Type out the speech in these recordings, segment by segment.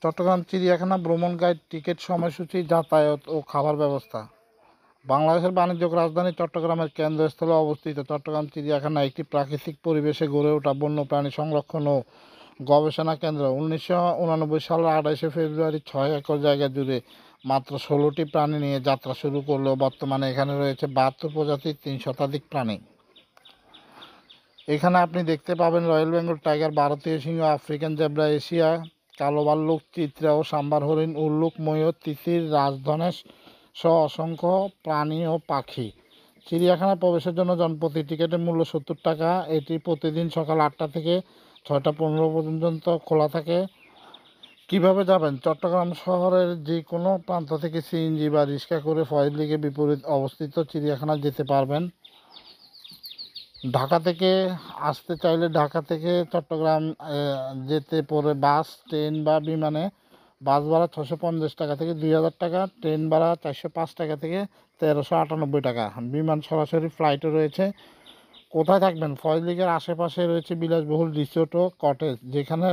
চট্টগ্রাম চিড়িয়াখানা ভ্রমণ guide ticket সময়সূচি যাতায়াত ও খাবার ব্যবস্থা। বাংলাদেশের বাণিজ্যিক রাজধানী চট্টগ্রামের কেন্দ্রস্থলে অবস্থিত চট্টগ্রাম চিড়িয়াখানা একটি প্রাকৃতিক পরিবেশে গড়ে ওঠা বন্যপ্রাণী সংরক্ষণ ও গবেষণা কেন্দ্র। 1989 সালের 28শে ফেব্রুয়ারি 6 একর জায়গা জুড়ে মাত্র 16টি প্রাণী নিয়ে যাত্রা শুরু করলেও বর্তমানে এখানে রয়েছে 72 প্রজাতির 3 শতাধিক প্রাণী। এখানে আপনি দেখতে পাবেন রয়্যাল বেঙ্গল টাইগার, ভারতীয় সিংহ, আফ্রিকান জেব্রা, এশিয়া কালো ভাল্লুক, চিত্রা ও সাম্বার হরিণ, উল্লুক, ময়ূর, তিতির, রাজধনেশ সহ অসংখ্য প্রাণী ও পাখি। চিড়িয়াখানায় প্রবেশের জন্য জনপ্রতি টিকিটের মূল্য 70 টাকা। এটি প্রতিদিন সকাল 8টা থেকে 6টা 15 পর্যন্ত খোলা থাকে। কিভাবে যাবেন? চট্টগ্রাম শহরের যে কোনো প্রান্ত থেকে সিএনজি বা রিক্সা করে ফয়েজ বিপরীত অবস্থিত চিড়িয়াখানায় যেতে পারবেন। ঢাকা থেকে আসতে চাইলে ঢাকা থেকে চট্টগ্রাম যেতে পড়ে বাস, ট্রেন বা বিমানে। বাস ভাড়া 650 টাকা থেকে 2000 টাকা, ট্রেন ভাড়া 405 টাকা থেকে 1398 টাকা, বিমান সরাসরি ফ্লাইটও রয়েছে। কোথায় থাকবেন? ফয়েজ আশেপাশে রয়েছে বিলাসবহুল রিসোর্ট ও কটেজ, যেখানে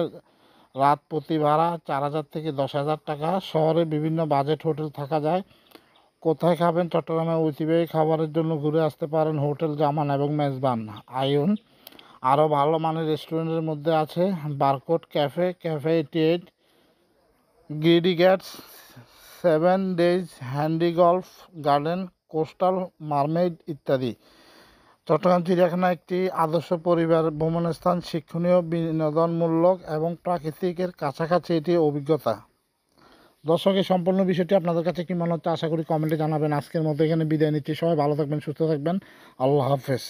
রাত প্রতি ভাড়া 4000 থেকে 10,000 টাকা। শহরে বিভিন্ন বাজেট হোটেল থাকা যায়। কোথায় খাবেন? চট্টগ্রামে ঐতিহ্যবাহী খাবারের জন্য ঘুরে আসতে পারেন হোটেল জামান এবং মেজবান আয়ুন। আরও ভালো মানের রেস্টুরেন্টের মধ্যে আছে Barcode Cafe, cafe 88, Greedy Guts, 7 Days Handi Golf Garden, Coastal Mermaid ইত্যাদি। চট্টগ্রাম চিড়িয়াখানা একটি আদর্শ পরিবার ভ্রমণের স্থান, শিক্ষণীয়, বিনোদনমূলক এবং প্রাকৃতিকের কাছাকাছি এটি অভিজ্ঞতা। দর্শক, এই সম্পূর্ণ বিষয়টি আপনাদের কাছে কি মনে হচ্ছে আশা করি কমেন্টে জানাবেন। আজকের মতো এখানে বিদায় নিচ্ছি। সবাই ভালো থাকবেন, সুস্থ থাকবেন। আল্লাহ হাফেজ।